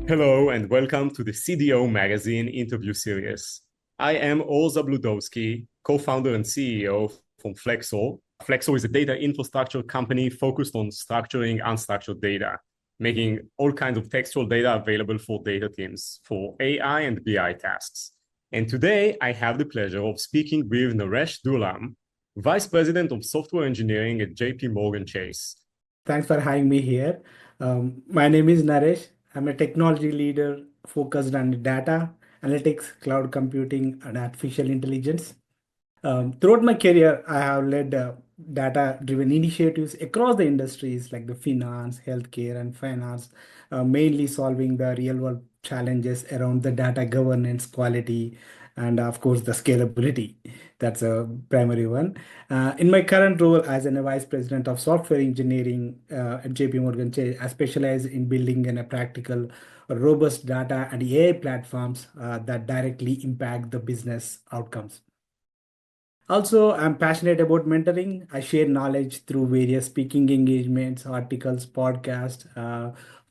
Hello and welcome to the CDO Magazine interview series. I am Or Zabludowski, co-founder and CEO from Flexor. Flexor is a data infrastructure company focused on structuring unstructured data, making all kinds of textual data available for data teams for AI and BI tasks. And today I have the pleasure of speaking with Naresh Dulam, Vice President of Software Engineering at JPMorgan Chase. Thanks for having me here. My name is Naresh. I'm a technology leader focused on data, analytics, cloud computing, and artificial intelligence. Throughout my career, I have led data-driven initiatives across the industries like the finance, healthcare, and finance, mainly solving the real-world challenges around the data governance, quality, and of course the scalability. That's a primary one. In my current role as a vice president of software engineering at JPMorgan Chase, I specialize in building a practical, robust data and AI platforms that directly impact the business outcomes. Also, I'm passionate about mentoring. I share knowledge through various speaking engagements, articles, podcasts,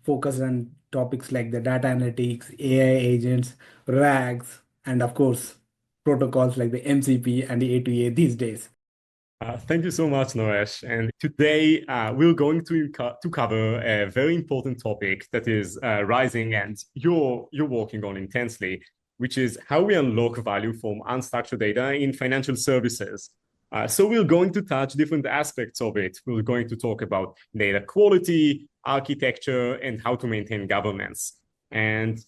focus on topics like the data analytics, AI agents, RAGs, and of course, protocols like the MCP and the A2A these days. Thank you so much, Naresh. And today we're going to cover a very important topic that is rising and you're working on intensely, which is how we unlock value from unstructured data in financial services. So we're going to touch different aspects of it. We're going to talk about data quality, architecture, and how to maintain governance. And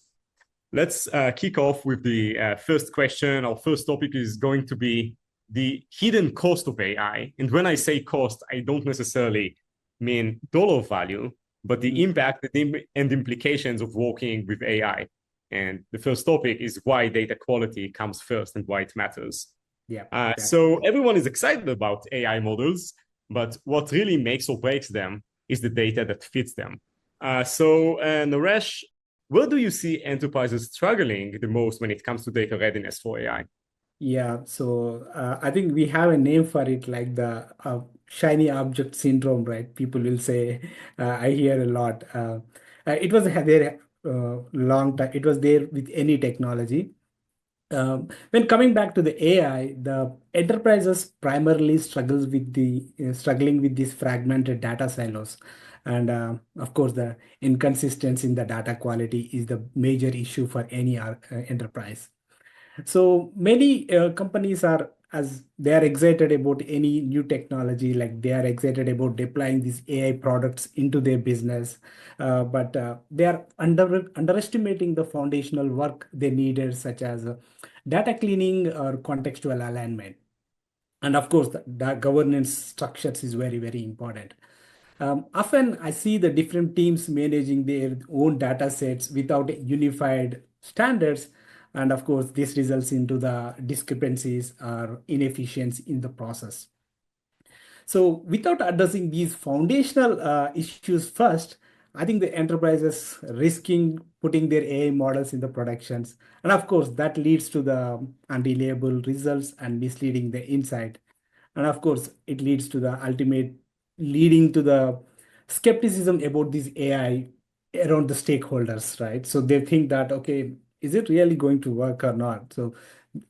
let's kick off with the first question. Our first topic is going to be the hidden cost of AI. And when I say cost, I don't necessarily mean dollar value, but the impact and implications of working with AI. And the first topic is why data quality comes first and why it matters. Yeah. So everyone is excited about AI models, but what really makes or breaks them is the data that fits them. Naresh, where do you see enterprises struggling the most when it comes to data readiness for AI? Yeah, so I think we have a name for it, like the shiny object syndrome, right? People will say, I hear a lot. It was there long time. It was there with any technology. When coming back to the AI, the enterprises primarily struggling with these fragmented data silos, and of course, the inconsistency in the data quality is the major issue for any enterprise. So many companies are, as they are excited about any new technology, like they are excited about deploying these AI products into their business, but they are underestimating the foundational work they needed, such as data cleaning or contextual alignment. And of course, the governance structures is very, very important. Often I see the different teams managing their own data sets without unified standards. And of course, this results into the discrepancies or inefficiency in the process. So without addressing these foundational issues first, I think the enterprises risking putting their AI models in the productions. And of course, that leads to the unreliable results and misleading the insight. And of course, it leads to the ultimate leading to the skepticism about this AI around the stakeholders, right? So they think that, okay, is it really going to work or not? So,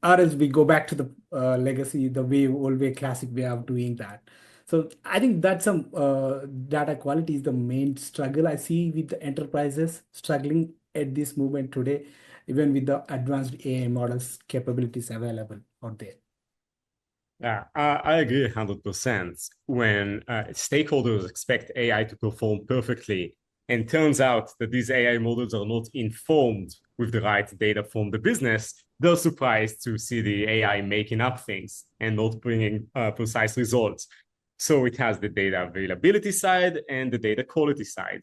or else we go back to the legacy, the way, old way, classic way of doing that. So I think that's some data quality is the main struggle I see with the enterprises struggling at this moment today, even with the advanced AI models capabilities available out there. Yeah, I agree 100%. When stakeholders expect AI to perform perfectly, and turns out that these AI models are not informed with the right data from the business, they're surprised to see the AI making up things and not bringing precise results. So it has the data availability side and the data quality side.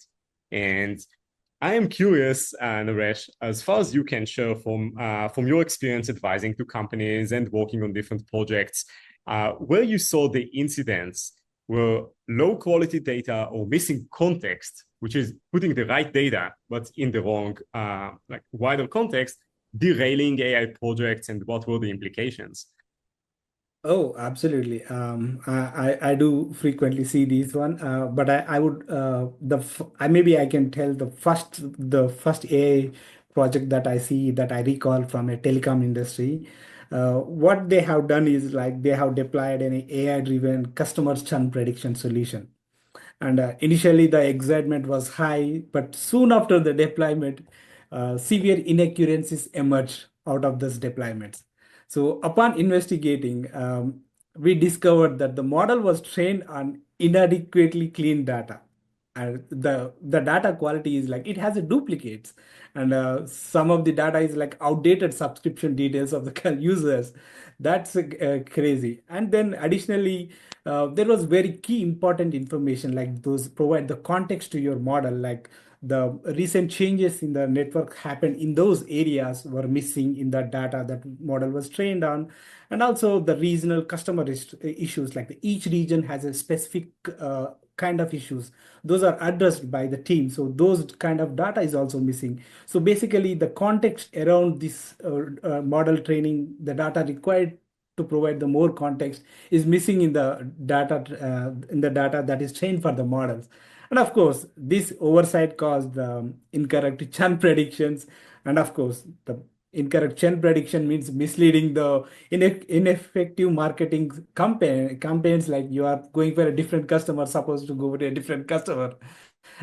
And I am curious, Naresh, as far as you can share from your experience advising to companies and working on different projects, where you saw the incidents where low quality data or missing context, which is putting the right data but in the wrong, like wider context, derailing AI projects, and what were the implications? Oh, absolutely. I do frequently see these one, but I would I maybe I can tell the first AI project that I see that I recall from a telecom industry. What they have done is like they have deployed an AI-driven customer churn prediction solution. And initially, the excitement was high, but soon after the deployment, severe inaccuracies emerged out of those deployments. So, upon investigating, we discovered that the model was trained on inadequately clean data. And the data quality is like it has a duplicates, and some of the data is like outdated subscription details of the users. That's crazy. And then additionally, there was very key important information like those provide the context to your model, like the recent changes in the network happened in those areas were missing in the data that model was trained on. And also the regional customer issues, like each region has a specific kind of issues, those are addressed by the team, so those kind of data is also missing. So basically the context around this model training, the data required to provide the more context is missing in the data that is trained for the models. And of course this oversight caused incorrect churn predictions. And of course the incorrect churn prediction means misleading the ineffective marketing campaigns, like you are going for a different customer supposed to go to a different customer.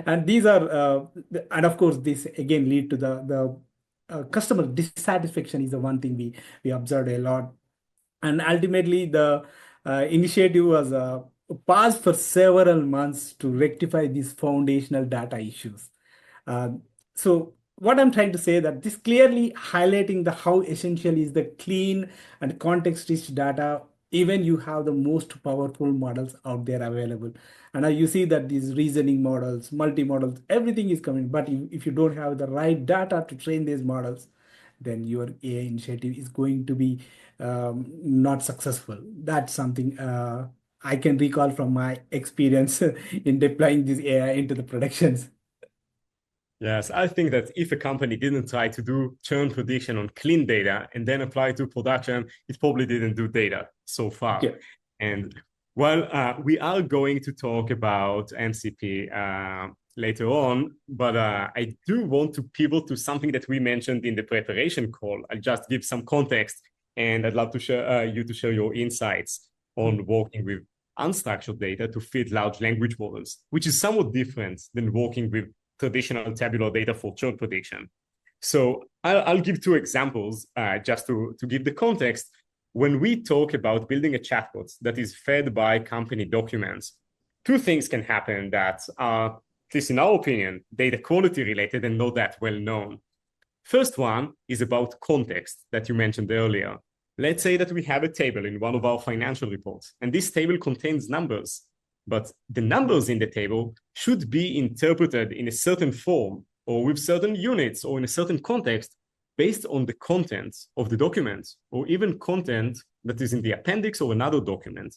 And these are and of course this again lead to the customer dissatisfaction is the one thing we observed a lot. And ultimately the initiative was paused for several months to rectify these foundational data issues. uh, so what I'm trying to say that this clearly highlighting the how essential is the clean and context-rich data, even you have the most powerful models out there available. And you see that these reasoning models, multi-models, everything is coming. But if you don't have the right data to train these models, then your AI initiative is going to be not successful. That's something I can recall from my experience in deploying this AI into the productions. Yes, I think that if a company didn't try to do churn prediction on clean data and then apply it to production, it probably didn't do data so far. Yeah. And well, we are going to talk about MCP later on, but I do want to pivot to something that we mentioned in the preparation call. I'll just give some context, and I'd love to share you to share your insights on working with unstructured data to feed large language models, which is somewhat different than working with traditional tabular data for churn prediction. So I'll give two examples just to give the context. When we talk about building a chatbot that is fed by company documents, two things can happen that are, at least in our opinion, data quality related and not that well known. First one is about context that you mentioned earlier. Let's say that we have a table in one of our financial reports, and this table contains numbers, but the numbers in the table should be interpreted in a certain form or with certain units or in a certain context based on the content of the document or even content that is in the appendix or another document.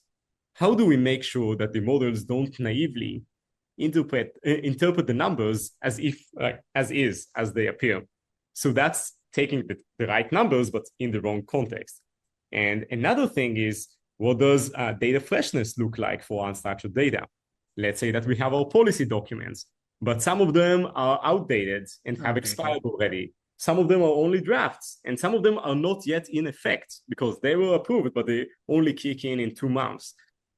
How do we make sure that the models don't naively interpret the numbers as if as they appear? So that's taking the right numbers, but in the wrong context. And another thing is, what does data freshness look like for unstructured data? Let's say that we have our policy documents, but some of them are outdated and have expired already. Some of them are only drafts, and some of them are not yet in effect because they were approved, but they only kick in 2 months.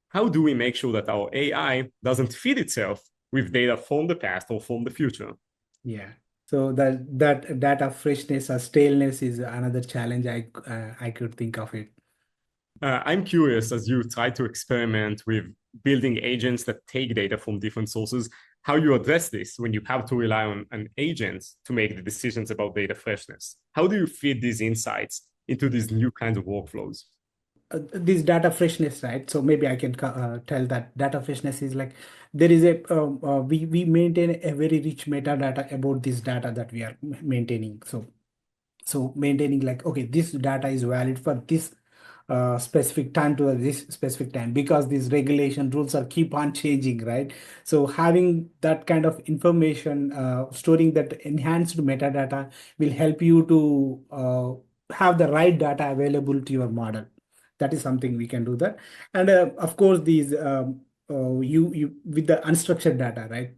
How do we make sure that our AI doesn't feed itself with data from the past or from the future? Yeah. So that data freshness or staleness is another challenge I could think of it. I'm curious, as you try to experiment with building agents that take data from different sources, how you address this when you have to rely on an agent to make the decisions about data freshness. How do you feed these insights into these new kinds of workflows? This data freshness, right? So maybe I can tell that data freshness is like there is a we maintain a very rich metadata about this data that we are maintaining. So maintaining like, okay, this data is valid for this specific time to this specific time because these regulation rules are keep on changing, right? So having that kind of information, storing that enhanced metadata will help you to have the right data available to your model. That is something we can do that. And of course, these you with the unstructured data, right?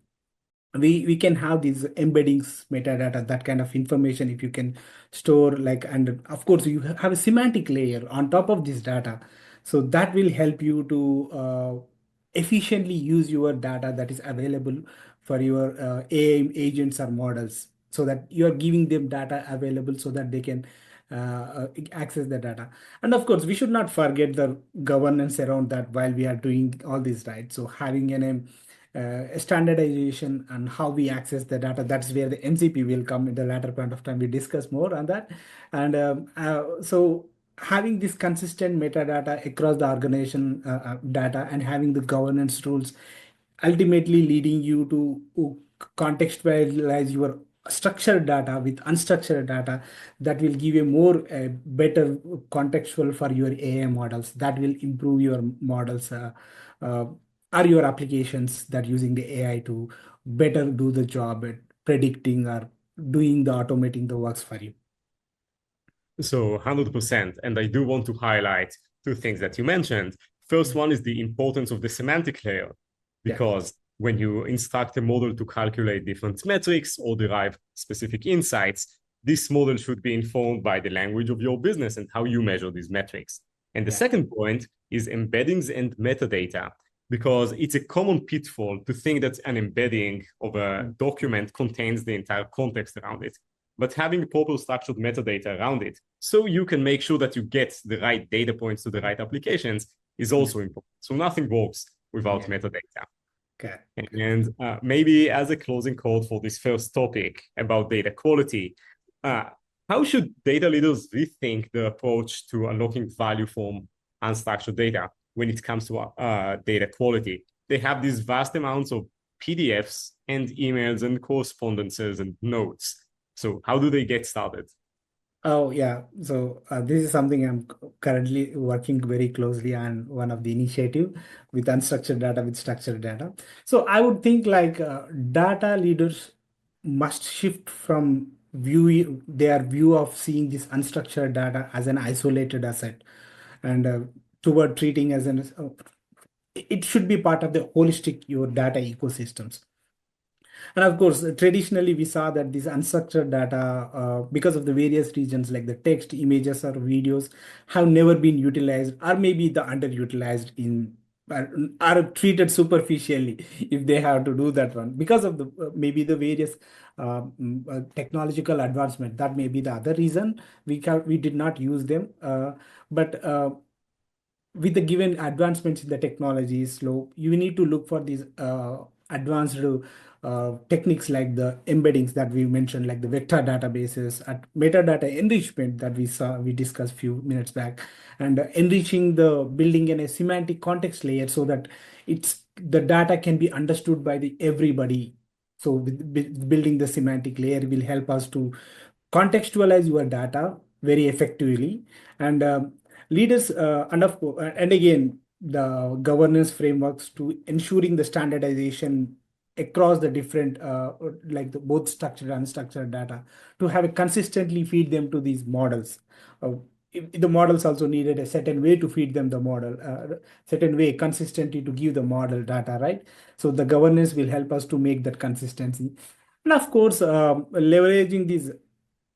We can have these embeddings, metadata, that kind of information. If you can store, like, and of course you have a semantic layer on top of this data, so that will help you to efficiently use your data that is available for your AI agents or models, so that you are giving them data available so that they can access the data. And of course, we should not forget the governance around that while we are doing all this, right? So having standardization and how we access the data, that's where the MCP will come in the latter point of time. We discuss more on that. And so having this consistent metadata across the organization data, and having the governance rules, ultimately leading you to contextualize your structured data with unstructured data, that will give you more better contextual for your AI models, that will improve your models uh, or your applications that using the AI to better do the job at predicting or doing the automating the works for you. So 100%. And I do want to highlight two things that you mentioned. First one is the importance of the semantic layer, Yeah. because when you instruct a model to calculate different metrics or derive specific insights, this model should be informed by the language of your business and how you measure these metrics. And the second point is embeddings and metadata, because it's a common pitfall to think that an embedding of a document contains the entire context around it. But having proper structured metadata around it, so you can make sure that you get the right data points to the right applications, is also important. So nothing works without metadata. Okay. And maybe as a closing quote for this first topic about data quality, how should data leaders rethink the approach to unlocking value from unstructured data when it comes to data quality? They have these vast amounts of PDFs and emails and correspondences and notes. So how do they get started? Oh, yeah. So this is something I'm currently working very closely on, one of the initiative with unstructured data with structured data. So I would think like data leaders must shift from their view of seeing this unstructured data as an isolated asset, and toward treating as it should be part of the holistic your data ecosystems. And of course, traditionally, we saw that this unstructured data, because of the various regions like the text, images, or videos, have never been utilized, or maybe the underutilized are treated superficially if they have to do that one because of the maybe the various technological advancement. That may be the other reason we did not use them. But with the given advancements in the technology slow, you need to look for these advanced techniques like the embeddings that we mentioned, like the vector databases, at metadata enrichment that we discussed few minutes back, and enriching the building in a semantic context layer so that the data can be understood by the everybody. So building the semantic layer will help us to contextualize your data very effectively. And leaders and again the governance frameworks to ensuring the standardization across the different like both structured and unstructured data, to have a consistently feed them to these models. If the models also needed a certain way to feed them the model, certain way consistently to give the model data, right? So the governance will help us to make that consistency. And of course, leveraging these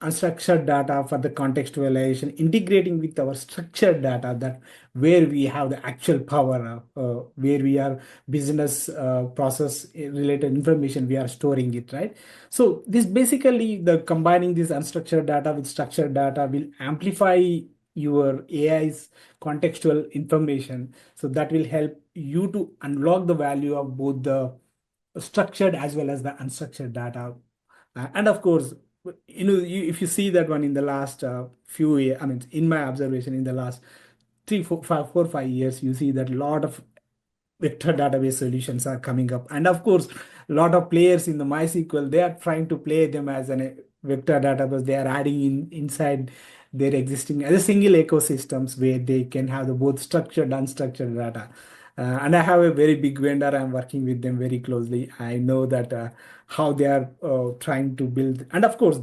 unstructured data for the contextualization, integrating with our structured data, that where we have the actual power, where we are business process related information, we are storing it, right? So this basically the combining this unstructured data with structured data will amplify your AI's contextual information. So that will help you to unlock the value of both the structured as well as the unstructured data. And of course, if you see that one in the last few years, I mean, in my observation, in the last 3, 4, 5 years, you see that a lot of vector database solutions are coming up. And of course, a lot of players in the MySQL, they are trying to play them as a vector database. They are adding inside their existing as a single ecosystems where they can have the both structured and unstructured data. And I have a very big vendor. I'm working with them very closely. I know that how they are trying to build, and of course,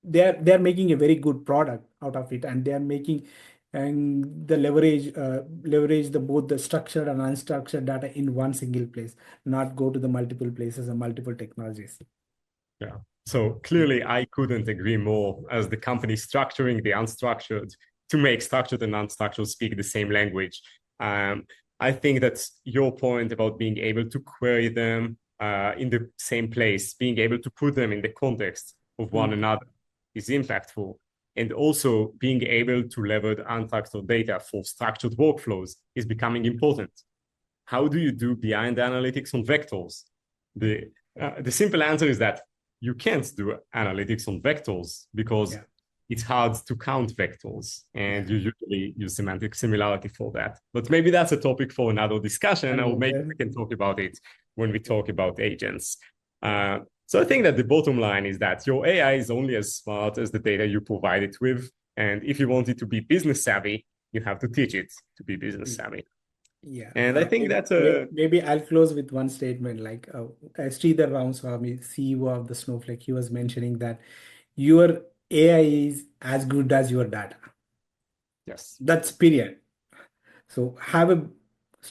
they are making a very good product out of it, and they are making and the leverage the both the structured and unstructured data in one single place, not go to the multiple places and multiple technologies. Yeah. So clearly, I couldn't agree more as the company structuring the unstructured to make structured and unstructured speak the same language. Um, I think that your point about being able to query them in the same place, being able to put them in the context of one another is impactful. And also being able to leverage unstructured data for structured workflows is becoming important. How do you do behind analytics on vectors? The simple answer is that you can't do analytics on vectors because it's hard to count vectors, and you usually use semantic similarity for that. But maybe that's a topic for another discussion, or maybe we can talk about it when we talk about agents. So I think that the bottom line is that your AI is only as smart as the data you provide it with. And if you want it to be business savvy, you have to teach it to be business savvy. Yeah, and I think that's maybe I'll close with one statement. Like Sridhar Ramaswamy, CEO of the Snowflake, he was mentioning that your AI is as good as your data. Yes. That's period. So have a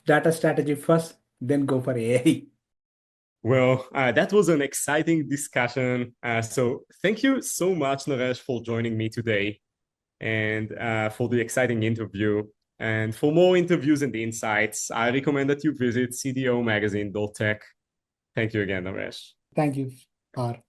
data strategy first, then go for AI. Well, that was an exciting discussion. So thank you so much, Naresh, for joining me today and for the exciting interview. And for more interviews and insights, I recommend that you visit cdomagazine.tech. Thank you again, Naresh. Thank you, Par.